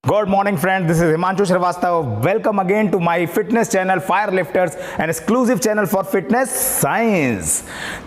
Good morning friends, this is Himanshu Shrivastava. Welcome again to my fitness channel Fire Lifters, an exclusive channel for fitness science.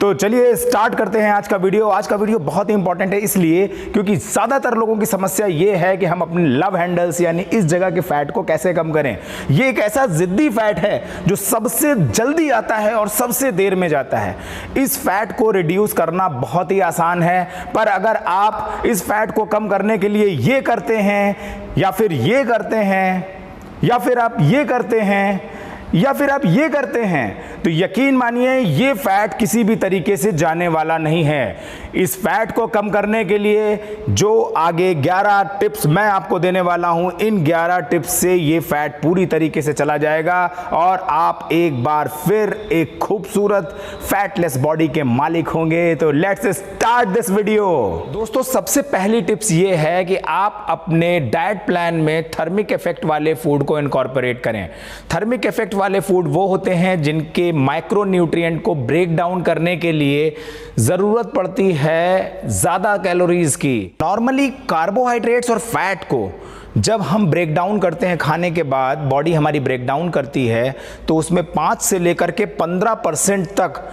तो चलिए start करते हैं आज का video. आज का वीडियो बहुत ही इंपॉर्टेंट है इसलिए क्योंकि ज़्यादातर लोगों की समस्या ये है कि हम अपने लव हैंडल्स यानी इस जगह के फैट को कैसे कम करें। ये एक ऐसा जिद्दी फैट है जो सबसे जल्दी आता है और सबसे देर में जाता है। इस फैट को रिड्यूस करना बहुत ही आसान है, पर अगर आप इस फैट को कम करने के लिए ये करते हैं या फिर ये करते हैं या फिर आप ये करते हैं या फिर आप ये करते हैं तो यकीन मानिए ये फैट किसी भी तरीके से जाने वाला नहीं है। इस फैट को कम करने के लिए जो आगे 11 टिप्स मैं आपको देने वाला हूं, इन 11 टिप्स से ये फैट पूरी तरीके से चला जाएगा और आप एक बार फिर एक खूबसूरत फैटलेस बॉडी के मालिक होंगे। तो लेट्स स्टार्ट दिस वीडियो। दोस्तों, सबसे पहली टिप्स ये है कि आप अपने डाइट प्लान में थर्मिक इफेक्ट वाले फूड को इनकॉर्पोरेट करें। थर्मिक इफेक्ट वाले फूड वो होते हैं जिनके माइक्रो न्यूट्रिएंट को ब्रेक डाउन करने के लिए जरूरत पड़ती है ज्यादा कैलोरीज की। नॉर्मली कार्बोहाइड्रेट्स और फैट को जब हम ब्रेक डाउन करते हैं, खाने के बाद बॉडी हमारी ब्रेक डाउन करती है तो उसमें 5 से लेकर के 15% तक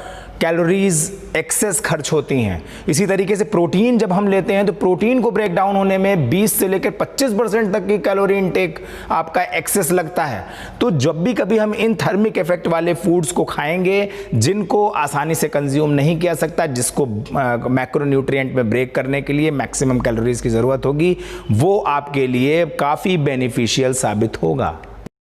कैलोरीज एक्सेस खर्च होती हैं। इसी तरीके से प्रोटीन जब हम लेते हैं तो प्रोटीन को ब्रेक डाउन होने में 20 से लेकर 25% तक की कैलोरी इनटेक आपका एक्सेस लगता है। तो जब भी कभी हम इन थर्मिक इफेक्ट वाले फूड्स को खाएंगे जिनको आसानी से कंज्यूम नहीं किया सकता, जिसको मैक्रोन्यूट्रिएंट में ब्रेक करने के लिए मैक्सिमम कैलोरीज की ज़रूरत होगी, वो आपके लिए काफ़ी बेनिफिशियल साबित होगा।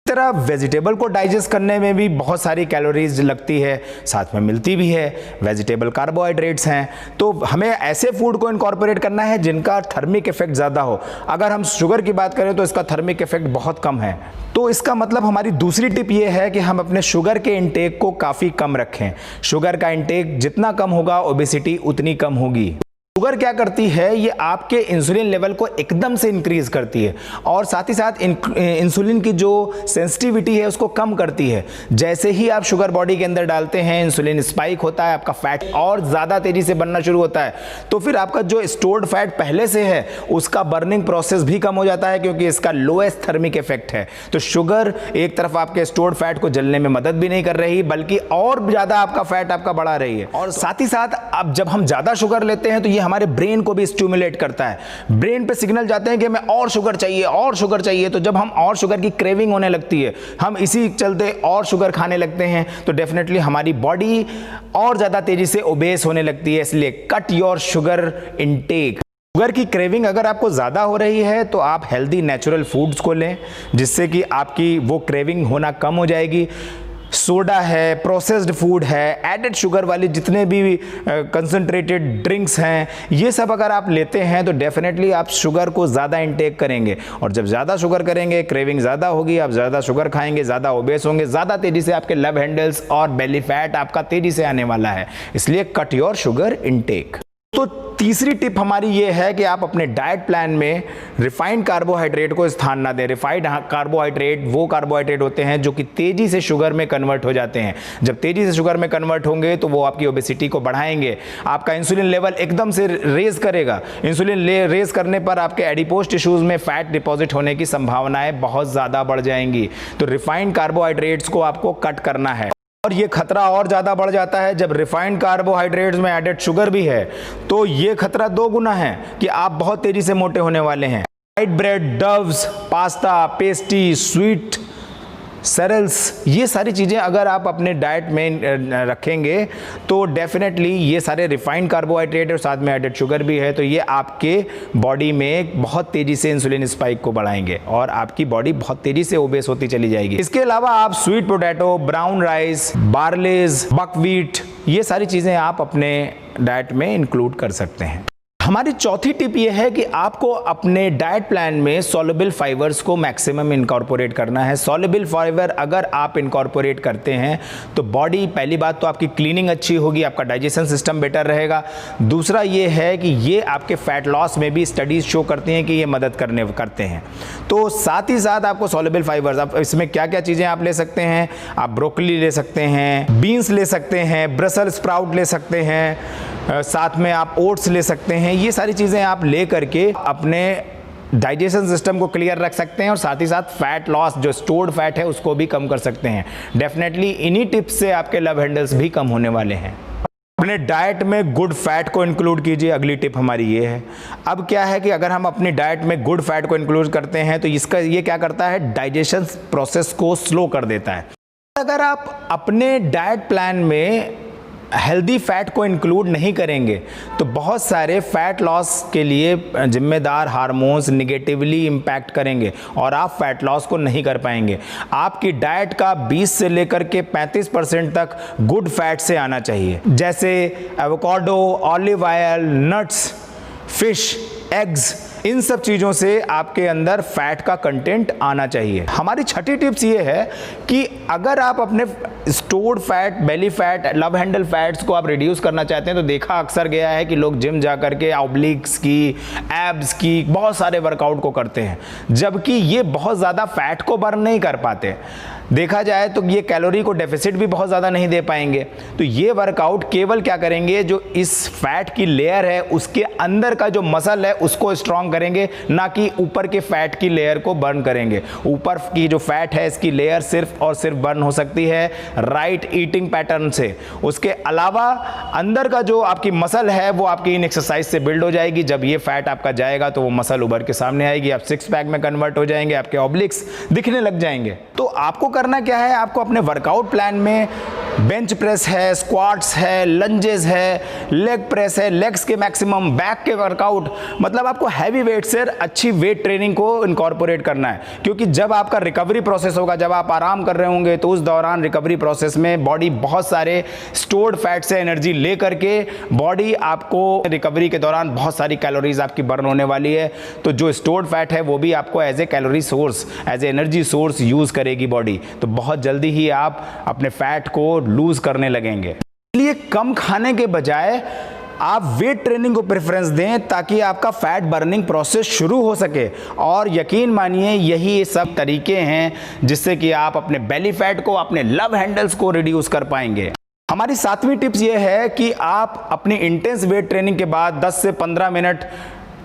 तरह वेजिटेबल को डाइजेस्ट करने में भी बहुत सारी कैलोरीज लगती है, साथ में मिलती भी है। वेजिटेबल कार्बोहाइड्रेट्स हैं, तो हमें ऐसे फूड को इनकॉर्पोरेट करना है जिनका थर्मिक इफेक्ट ज़्यादा हो। अगर हम शुगर की बात करें तो इसका थर्मिक इफेक्ट बहुत कम है। तो इसका मतलब हमारी दूसरी टिप ये है कि हम अपने शुगर के इंटेक को काफ़ी कम रखें। शुगर का इंटेक जितना कम होगा ओबेसिटी उतनी कम होगी। शुगर क्या करती है, ये आपके इंसुलिन लेवल को एकदम से इंक्रीज करती है और साथ ही साथ इंसुलिन की जो सेंसिटिविटी है उसको कम करती है। जैसे ही आप शुगर बॉडी के अंदर डालते हैं इंसुलिन स्पाइक होता है, आपका फैट और ज़्यादा तेज़ी से बनना शुरू होता है। तो फिर आपका जो स्टोर्ड फैट पहले से है उसका बर्निंग प्रोसेस भी कम हो जाता है क्योंकि इसका लोएस्ट थर्मिक इफेक्ट है। तो शुगर एक तरफ आपके स्टोर्ड फैट को जलने में मदद भी नहीं कर रही बल्कि और ज़्यादा आपका फैट आपका बढ़ा रही है। और साथ ही साथ अब जब हम ज़्यादा शुगर लेते हैं तो ये हमारे ब्रेन को भी स्टिमुलेट करता है। ब्रेन पे सिग्नल जाते हैं कि हमें और शुगर चाहिए और शुगर चाहिए। तो जब हम और शुगर की क्रेविंग होने लगती है, हम इसी चलते और शुगर खाने लगते हैं, तो डेफिनेटली हमारी बॉडी और ज़्यादा तेज़ी से ओबेस होने लगती है। इसलिए cut your sugar intake. Sugar की क्रेविंग अगर आपको ज़्यादा हो रही है तो आप हेल्दी नेचुरल फूड्स को लें जिससे कि आपकी वो क्रेविंग होना कम हो जाएगी। सोडा है, प्रोसेस्ड फूड है, एडेड शुगर वाली जितने भी कंसंट्रेटेड ड्रिंक्स हैं, ये सब अगर आप लेते हैं तो डेफिनेटली आप शुगर को ज़्यादा इंटेक करेंगे और जब ज़्यादा शुगर करेंगे क्रेविंग ज़्यादा होगी, आप ज़्यादा शुगर खाएंगे, ज़्यादा ओबेस होंगे, ज़्यादा तेज़ी से आपके लव हैंडल्स और बेली फैट आपका तेज़ी से आने वाला है। इसलिए कट योर शुगर इंटेक। तो तीसरी टिप हमारी ये है कि आप अपने डाइट प्लान में रिफाइंड कार्बोहाइड्रेट को स्थान ना दें। रिफाइंड कार्बोहाइड्रेट वो कार्बोहाइड्रेट होते हैं जो कि तेज़ी से शुगर में कन्वर्ट हो जाते हैं। जब तेज़ी से शुगर में कन्वर्ट होंगे तो वो आपकी ओबेसिटी को बढ़ाएंगे, आपका इंसुलिन लेवल एकदम से रेज करेगा। इंसुलिन रेज करने पर आपके एडिपोज टिश्यूज़ में फैट डिपॉजिट होने की संभावनाएं बहुत ज़्यादा बढ़ जाएंगी। तो रिफाइंड कार्बोहाइड्रेट्स को आपको कट करना है और ये खतरा और ज़्यादा बढ़ जाता है जब रिफाइंड कार्बोहाइड्रेट्स में एडेड शुगर भी है। तो ये खतरा 2 गुना है कि आप बहुत तेज़ी से मोटे होने वाले हैं। White bread, doughs, pasta, pastry, sweet cereals, ये सारी चीज़ें अगर आप अपने डाइट में रखेंगे तो डेफिनेटली ये सारे रिफाइंड कार्बोहाइड्रेट और साथ में एडेड शुगर भी है, तो ये आपके बॉडी में बहुत तेज़ी से इंसुलिन स्पाइक को बढ़ाएंगे और आपकी बॉडी बहुत तेज़ी से ओबेस होती चली जाएगी। इसके अलावा आप sweet potato, brown rice, barleys, buckwheat, ये सारी चीज़ें आप अपने डाइट में इंक्लूड कर सकते हैं। हमारी चौथी टिप ये है कि आपको अपने डाइट प्लान में सॉल्युबल फाइबर्स को मैक्सिमम इनकॉर्पोरेट करना है। सॉल्युबल फाइबर अगर आप इनकॉर्पोरेट करते हैं तो बॉडी, पहली बात तो आपकी क्लीनिंग अच्छी होगी, आपका डाइजेशन सिस्टम बेटर रहेगा। दूसरा ये है कि ये आपके फैट लॉस में भी स्टडीज़ शो करती हैं कि ये मदद करते हैं। तो साथ ही साथ आपको सॉल्युबल फाइबर्स, आप इसमें क्या क्या चीज़ें आप ले सकते हैं, आप ब्रोकली ले सकते हैं, बीन्स ले सकते हैं, ब्रसेल्स स्प्राउट ले सकते हैं, साथ में आप ओट्स ले सकते हैं। ये सारी चीज़ें आप ले करके अपने डाइजेशन सिस्टम को क्लियर रख सकते हैं और साथ ही साथ फैट लॉस, जो स्टोर्ड फैट है, उसको भी कम कर सकते हैं। डेफिनेटली इन्हीं टिप्स से आपके लव हैंडल्स भी कम होने वाले हैं। अपने डाइट में गुड फैट को इंक्लूड कीजिए, अगली टिप हमारी ये है। अब क्या है कि अगर हम अपनी डाइट में गुड फैट को इंक्लूड करते हैं तो ये क्या करता है, डाइजेशन प्रोसेस को स्लो कर देता है। अगर आप अपने डाइट प्लान में हेल्दी फैट को इंक्लूड नहीं करेंगे तो बहुत सारे फैट लॉस के लिए जिम्मेदार हार्मोन्स निगेटिवली इम्पैक्ट करेंगे और आप फैट लॉस को नहीं कर पाएंगे। आपकी डाइट का 20 से लेकर के 35% तक गुड फैट से आना चाहिए, जैसे avocado, olive oil, nuts, fish, eggs, इन सब चीज़ों से आपके अंदर फैट का कंटेंट आना चाहिए। हमारी छठी टिप्स ये है कि अगर आप अपने stored fat, belly fat, love handle fats को आप रिड्यूस करना चाहते हैं तो देखा अक्सर गया है कि लोग जिम जा करके ऑब्लिक्स की, एब्स की, बहुत सारे वर्कआउट को करते हैं, जबकि ये बहुत ज़्यादा फैट को बर्न नहीं कर पाते। देखा जाए तो ये कैलोरी को डेफिसिट भी बहुत ज़्यादा नहीं दे पाएंगे। तो ये वर्कआउट केवल क्या करेंगे, जो इस फैट की लेयर है उसके अंदर का जो मसल है उसको स्ट्रांग करेंगे, ना कि ऊपर के फैट की लेयर को बर्न करेंगे। ऊपर की जो फैट है इसकी लेयर सिर्फ और सिर्फ बर्न हो सकती है राइट ईटिंग पैटर्न से। उसके अलावा अंदर का जो आपकी मसल है वो आपकी इन एक्सरसाइज से बिल्ड हो जाएगी। जब ये फैट आपका जाएगा तो वो मसल उभर के सामने आएगी, आप सिक्स पैक में कन्वर्ट हो जाएंगे, आपके ऑब्लिक्स दिखने लग जाएंगे। तो आपको करना क्या है, आपको अपने वर्कआउट प्लान में बेंच प्रेस है, स्क्वाट्स है, लंजेस है, लेग प्रेस है, लेग्स के मैक्सिमम, बैक के वर्कआउट, मतलब आपको हैवी वेट से अच्छी वेट ट्रेनिंग को इनकॉर्पोरेट करना है। क्योंकि जब आपका रिकवरी प्रोसेस होगा, जब आप आराम कर रहे होंगे तो उस दौरान रिकवरी प्रोसेस में बॉडी बहुत सारे स्टोर्ड फैट से एनर्जी ले करके बॉडी आपको रिकवरी के दौरान बहुत सारी कैलोरीज आपकी बर्न होने वाली है। तो जो स्टोर्ड फैट है वो भी आपको as a calorie source, as a energy source use करेगी बॉडी। तो बहुत जल्दी ही आप अपने फैट को लूज करने लगेंगे। इसलिए कम खाने के बजाय आप वेट ट्रेनिंग को प्रेफरेंस दें ताकि आपका फैट बर्निंग प्रोसेस शुरू हो सके। और यकीन मानिए यही सब तरीके हैं जिससे कि आप अपने बेली फैट को, अपने लव हैंडल्स को रिड्यूस कर पाएंगे। हमारी सातवीं टिप्स ये है कि आप अपनी इंटेंस वेट ट्रेनिंग के बाद 10 से 15 मिनट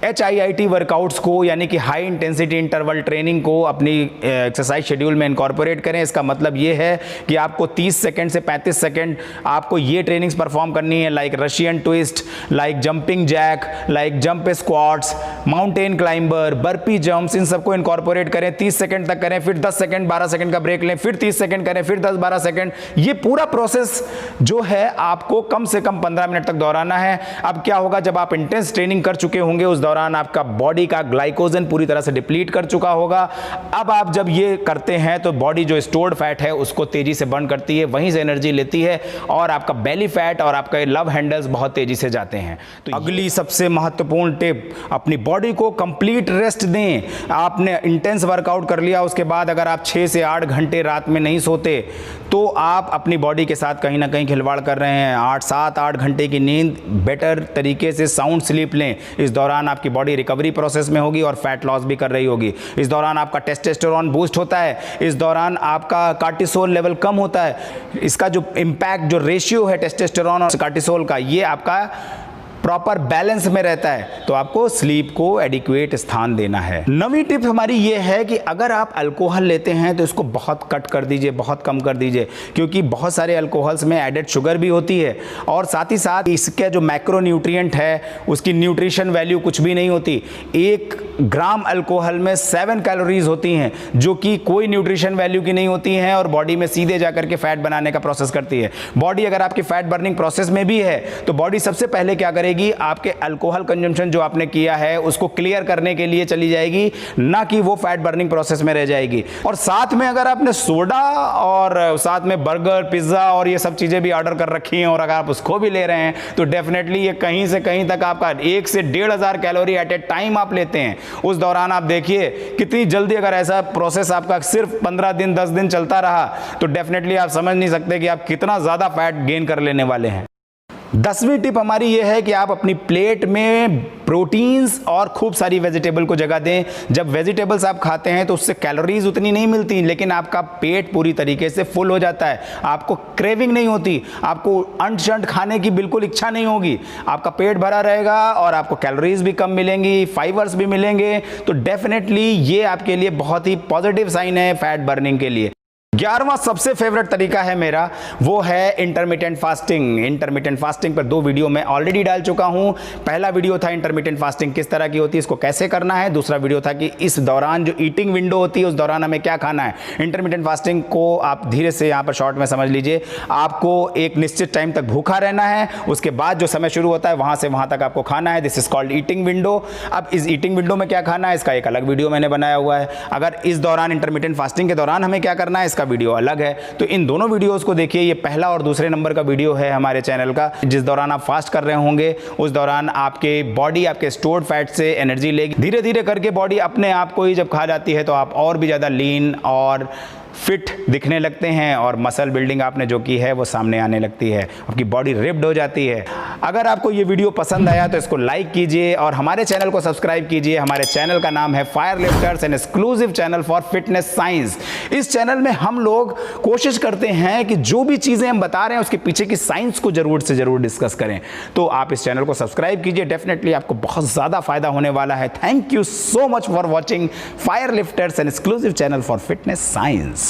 HIIT वर्कआउट्स को, यानी कि हाई इंटेंसिटी इंटरवल ट्रेनिंग को अपनी एक्सरसाइज शेड्यूल में इनकॉर्पोरेट करें। इसका मतलब ये है कि आपको 30 सेकंड से 35 सेकंड आपको ये ट्रेनिंग्स परफॉर्म करनी है, like Russian twist, like jumping jack, like jump squats, mountain climber, burpee jumps, इन सबको इनकॉर्पोरेट करें। 30 सेकंड तक करें, फिर 10 सेकंड 12 सेकंड का ब्रेक लें, फिर 30 सेकंड करें, फिर 10-12 सेकंड। ये पूरा प्रोसेस जो है आपको कम से कम 15 मिनट तक दोहराना है। अब क्या होगा, जब आप इंटेंस ट्रेनिंग कर चुके होंगे उस दौरान आपका बॉडी का ग्लाइकोजन पूरी तरह से डिप्लीट कर चुका होगा। अब आप जब ये करते हैं तो बॉडी जो स्टोर्ड फैट है उसको तेजी से बर्न करती है, वहीं से एनर्जी लेती है और आपका बेली फैट और आपका लव हैंडल्स बहुत तेजी से जाते हैं। तो अगली सबसे महत्वपूर्ण टिप, अपनी बॉडी को कंप्लीट रेस्ट दें। आपने इंटेंस वर्कआउट कर लिया, उसके बाद अगर आप 6 से 8 घंटे रात में नहीं सोते तो आप अपनी बॉडी के साथ कहीं ना कहीं खिलवाड़ कर रहे हैं। 7-8 घंटे की नींद, बेटर तरीके से साउंड स्लीप लें। इस दौरान आपकी बॉडी रिकवरी प्रोसेस में होगी और फैट लॉस भी कर रही होगी। इस दौरान आपका टेस्टोस्टेरोन बूस्ट होता है, इस दौरान आपका कार्टिसोल लेवल कम होता है। इसका जो इम्पैक्ट, जो रेशियो है टेस्टोस्टेरोन और कार्टिसोल का, ये आपका प्रॉपर बैलेंस में रहता है। तो आपको स्लीप को एडिक्वेट स्थान देना है। नवी टिप हमारी ये है कि अगर आप अल्कोहल लेते हैं तो इसको बहुत कट कर दीजिए, बहुत कम कर दीजिए, क्योंकि बहुत सारे अल्कोहल्स में एडेड शुगर भी होती है और साथ ही साथ इसके जो मैक्रो न्यूट्रिएंट है उसकी न्यूट्रिशन वैल्यू कुछ भी नहीं होती। 1 ग्राम अल्कोहल में 7 कैलोरीज होती हैं जो कि कोई न्यूट्रिशन वैल्यू की नहीं होती हैं और बॉडी में सीधे जाकर के फैट बनाने का प्रोसेस करती है। बॉडी अगर आपकी फैट बर्निंग प्रोसेस में भी है तो बॉडी सबसे पहले क्या करेगी, आपके अल्कोहल कंजम्पशन जो आपने किया है उसको क्लियर करने के लिए चली जाएगी, ना कि वो फैट बर्निंग प्रोसेस में रह जाएगी। और साथ में अगर आपने सोडा और साथ में बर्गर, पिज्जा और ये सब चीजें भी ऑर्डर कर रखी हैं और अगर आप उसको भी ले रहे हैं तो डेफिनेटली ये कहीं से कहीं तक आपका 1 से 1,500 कैलोरी एट ए टाइम आप लेते हैं। उस दौरान आप देखिए कितनी जल्दी, अगर ऐसा प्रोसेस आपका सिर्फ 15 दिन 10 दिन चलता रहा तो डेफिनेटली आप समझ नहीं सकते कि आप कितना ज्यादा फैट गेन कर लेने वाले हैं। 10वीं टिप हमारी ये है कि आप अपनी प्लेट में प्रोटीन्स और खूब सारी वेजिटेबल को जगह दें। जब वेजिटेबल्स आप खाते हैं तो उससे कैलोरीज उतनी नहीं मिलती, लेकिन आपका पेट पूरी तरीके से फुल हो जाता है, आपको क्रेविंग नहीं होती, आपको अंट शंट खाने की बिल्कुल इच्छा नहीं होगी, आपका पेट भरा रहेगा और आपको कैलोरीज भी कम मिलेंगी, फाइबर्स भी मिलेंगे। तो डेफिनेटली ये आपके लिए बहुत ही पॉजिटिव साइन है फैट बर्निंग के लिए। 11वां सबसे फेवरेट तरीका है मेरा, वो है इंटरमिटेंट फास्टिंग। इंटरमिटेंट फास्टिंग पर 2 वीडियो मैं ऑलरेडी डाल चुका हूं। पहला वीडियो था इंटरमिटेंट फास्टिंग किस तरह की होती है, इसको कैसे करना है। दूसरा वीडियो था कि इस दौरान जो ईटिंग विंडो होती है उस दौरान हमें क्या खाना है। इंटरमिटेंट फास्टिंग को आप धीरे से यहाँ पर शॉर्ट में समझ लीजिए। आपको एक निश्चित टाइम तक भूखा रहना है, उसके बाद जो समय शुरू होता है वहां से वहां तक आपको खाना है। This is called eating window. अब इस ईटिंग विंडो में क्या खाना है इसका एक अलग वीडियो मैंने बनाया हुआ है। अगर इस दौरान इंटरमिटेंट फास्टिंग के दौरान हमें क्या करना है इसका वीडियो अलग है। तो इन दोनों वीडियोस को देखिए। ये पहला और दूसरे नंबर का वीडियो है हमारे चैनल का। जिस दौरान आप फास्ट कर रहे होंगे उस दौरान आपके बॉडी आपके स्टोर्ड फैट से एनर्जी लेगी। धीरे धीरे करके बॉडी अपने आप को ही जब खा जाती है तो आप और भी ज़्यादा लीन और फिट दिखने लगते हैं और मसल बिल्डिंग आपने जो की है वो सामने आने लगती है, आपकी बॉडी रिप्ड हो जाती है। अगर आपको ये वीडियो पसंद आया तो इसको लाइक कीजिए और हमारे चैनल को सब्सक्राइब कीजिए। हमारे चैनल का नाम है fire lifters, an exclusive channel for fitness science. इस चैनल में हम लोग कोशिश करते हैं कि जो भी चीज़ें हम बता रहे हैं उसके पीछे की साइंस को जरूर से जरूर डिस्कस करें। तो आप इस चैनल को सब्सक्राइब कीजिए, डेफिनेटली आपको बहुत ज़्यादा फायदा होने वाला है। Thank you so much for watching fire lifters, an exclusive channel for fitness science.